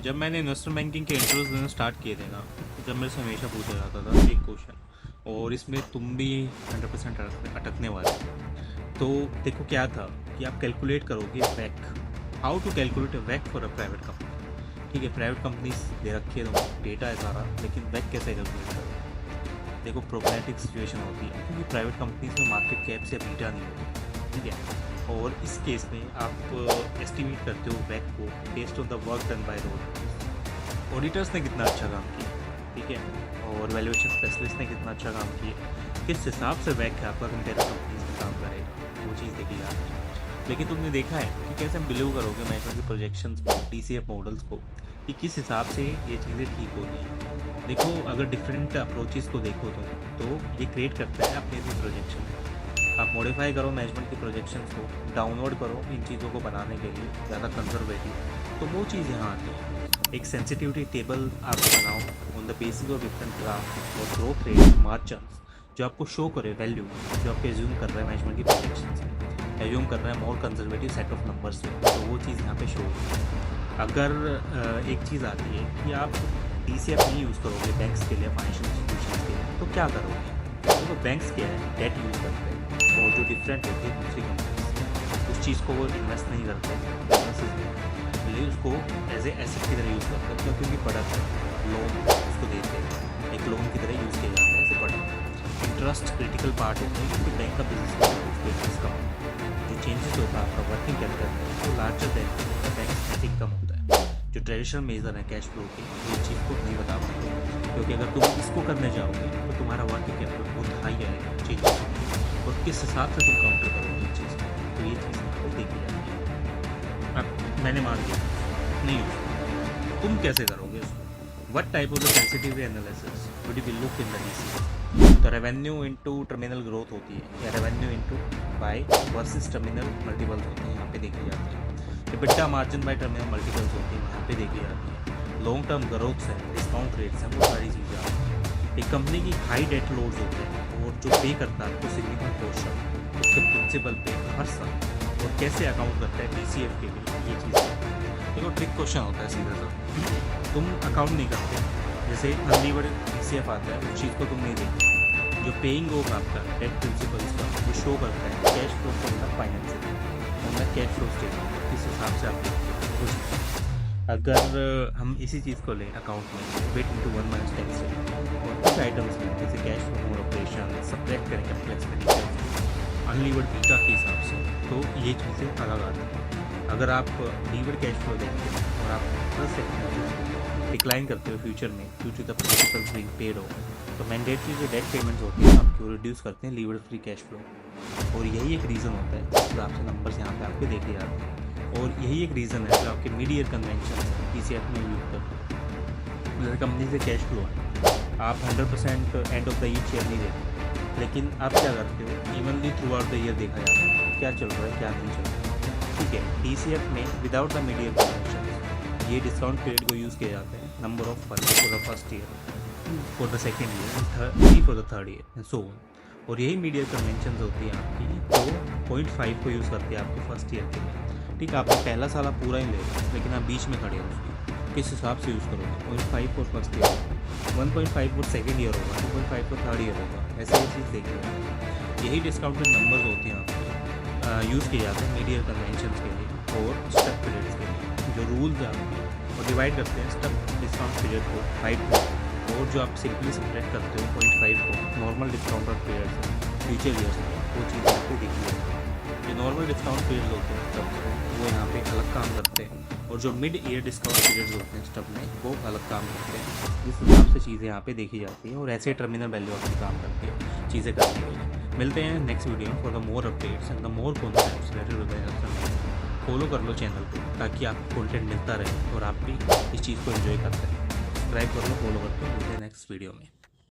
जब मैंने investment banking के इंटरव्यूज देना स्टार्ट किए थे ना, जब मेरे से हमेशा पूछा जाता था एक क्वेश्चन, और इसमें तुम भी 100% अटकने वाले हो। तो देखो क्या था कि आप कैलकुलेट करोगे वैक, how to calculate a वैक for a private company. ठीक है, प्राइवेट कंपनीज दे रखी है, तो डेटा है सारा, लेकिन वैक कैसे कैलकुलेट करोगे। देखो प्रोब्लेमेटिक सिचुएशन होती है क्योंकि प्राइवेट कंपनीज में मार्केट कैप से बीटा नहीं होती। ठीक है, और इस केस में आप एस्टिमेट करते हो वैक को based on the work done by the auditors ने कितना अच्छा काम किया। ठीक है, और वैल्यूएशन स्पेशलिस्ट ने कितना अच्छा काम किया, किस हिसाब से वैक आपका कंपेयर कंपनीज में काम करेगा, वो चीज़ देखी जाती है। लेकिन तुमने देखा है कि कैसे हम बिलीव करोगे मैनेजमेंट की प्रोजेक्शंस को, DCF मॉडल्स को, कि किस हिसाब से ये चीज़ें ठीक होती हैं। देखो अगर डिफरेंट अप्रोचेस को देखो तो ये क्रिएट करता है अपने अपनी प्रोजेक्शन। आप मॉडिफाई करो मैनेजमेंट की प्रोजेक्शंस को, डाउनलोड करो इन चीज़ों को बनाने के लिए ज़्यादा कंजर्वेटिव, तो वो चीज़ यहाँ आती है। एक सेंसिटिविटी टेबल आप बनाओ on the basis of different graph और ग्रोथ रेट मार्जिन्स, जो आपको शो करे वैल्यू जो आपको एज्यूम कर रहा है मैनेजमेंट की प्रोजेक्शन से, एज्यूम कर रहा है मोर कंजर्वेटिव सेट ऑफ नंबर्स में, तो वो चीज़ यहाँ पे शो होगी। अगर एक चीज़ आती है कि आप DCF नहीं यूज़ करोगे बैंक्स के लिए, फाइनेंशियल इंस्टीट्यूशन के लिए, तो क्या करोगे। तो बैंक्स क्या है, डेट यूज़ करते हैं, और जो डिफरेंट होती है दूसरी कंपनी उस चीज़ को वो इन्वेस्ट नहीं करते बिजनेसेस में, इसलिए उसको एज ए एसेट की तरह यूज़ करते हैं, क्योंकि प्रोडक्ट लोन उसको देते हैं, एक लोन की तरह यूज़ किया जाता है ऐसे प्रोडक्ट। इंटरेस्ट क्रिटिकल पार्ट होता है क्योंकि बैंक का बिजनेस का जो चेंजेस होता है आपका वर्किंग कैपिटल में, वो larger than bank net income होता है। जो ट्रेडिशनल मेजर है कैश फ्लो के, ये चीज़ को नहीं बता पाते, क्योंकि अगर तुम इसको करने जाओगे तो तुम्हारा वर्किंग कैपिटल बहुत हाई आएगा चेंजेस, और किस हिसाब से तुम काउंटर करोगे इस चीज़ को, तो ये चीज़ आपको देखी जाती है। अब मैंने मान लिया नहीं हो, तुम कैसे करोगे इसको। What type of the sensitivity analysis would you look in the DCF। तो रेवेन्यू इनटू टर्मिनल ग्रोथ होती है, या revenue into bye versus terminal multiples होती है, यहाँ पे देखी जाती है। EBITDA margin bye terminal multiples होती है, यहाँ पे देखी जाती है। लॉन्ग टर्म ग्रोथ है, डिस्काउंट रेट्स हैं, वो सारी चीज़ें आती हैं। एक कंपनी की हाई डेट लोड्स होते हैं, और जो पे करता है आपको सिग्निफिकेंट पोर्शन उसके प्रिंसिपल पे हर साल, और कैसे अकाउंट करता है DCF के लिए, ये चीज़ देखो ट्रिक क्वेश्चन होता है सीधा सा। तुम अकाउंट नहीं करते, जैसे अनलीवर्ड DCF आता है, उस चीज़ को तुम नहीं देखते। जो पेइंग ऑफ आपका डेट प्रिंसिपल्स का वो शो करता है cash flow from the financing from the cash flow statement, किस हिसाब से आप देखते हो। अगर हम इसी चीज़ को लें अकाउंट में, वेट इंटू 1 माइनस टैक्स और कुछ आइटम्स में जैसे कैश फ्लो ऑपरेशन सब्ट्रैक्ट करें कैपिटल एक्सपेंडिचर अनलीवर्ड बीटा के हिसाब से, तो ये चीज़ें अलग आती हैं। अगर आप लीवर्ड कैश फ्लो देखते हैं और आप प्लस एक्सपेंसेस डिक्लाइन करते हो फ्यूचर में, future the principles being paid हो, तो मैंडेटरी जो डेट पेमेंट्स होती है आपको रिड्यूस करते हैं लीवर्ड फ्री कैश फ्लो, और यही एक रीज़न होता है जिस हिसाब से नंबर्स यहाँ पे आपके देखे जाते हैं। और यही एक रीज़न है जो आपके मिड ईयर कन्वेंशन DCF में यूज करते हैं। जैसे कंपनी से कैश फ्लो है, आप 100% एंड ऑफ द ईयर नहीं देते, लेकिन आप क्या करते हो, evenly through out the year देखा जाता है क्या चल रहा है क्या नहीं चल रहा है। ठीक है, DCF में without the mid year convention ये डिस्काउंट पीरियड को यूज़ किए जाते हैं, number of for the first year, for the second year, 3 for the third year, so और यही मिड ईयर कन्वेंशन होती है आपकी, जो 0.5 को यूज़ करती है आपके फर्स्ट ईयर के लिए। ठीक है, आपका पहला साल आप पूरा ही ले रहे हो, लेकिन आप बीच में खड़े हो उसकी, किस हिसाब से यूज़ करोगे। 0.5 for first year, 1.5 for second year होगा, 2.5 फॉर थर्ड ईयर होगा, ऐसे ये चीज़ देखिए। यही डिस्काउंटेड नंबर्स होते हैं आपके, यूज़ किए जाते हैं मीड ईयर कन्वेंशन के लिए और स्टब पीरियड्स के लिए। जो रूल्स हैं आपके, और डिवाइड करते हैं स्टब डिस्काउंट पीरियड को 5 को, और जो आप सिंपली सब्ट्रैक्ट करते हो 0.5 को नॉर्मल डिस्काउंट पीरियड से फ्यूचर ईयर्स में, वो चीज़ आपको देखी जाती है। जो नॉर्मल डिस्काउंट पीरियड्स होते हैं स्टब, वो यहाँ पे अलग काम करते हैं, और जो मिड ईयर डिस्काउंट पीरियड्स होते हैं स्टब में, वो अलग काम करते हैं। इस हिसाब से चीज़ें यहाँ पे देखी जाती हैं, और ऐसे टर्मिनल वैल्यू आपकी काम करती है चीज़ें करने के लिए। मिलते हैं नेक्स्ट वीडियो में for the more updates and the more concepts related with the. Follow कर लो चैनल को ताकि आपको कंटेंट मिलता रहे और आप भी इस चीज़ को एंजॉय करते हैं। सब्सक्राइब कर लो, फॉलो करते हो। मिलते हैं नेक्स्ट वीडियो में।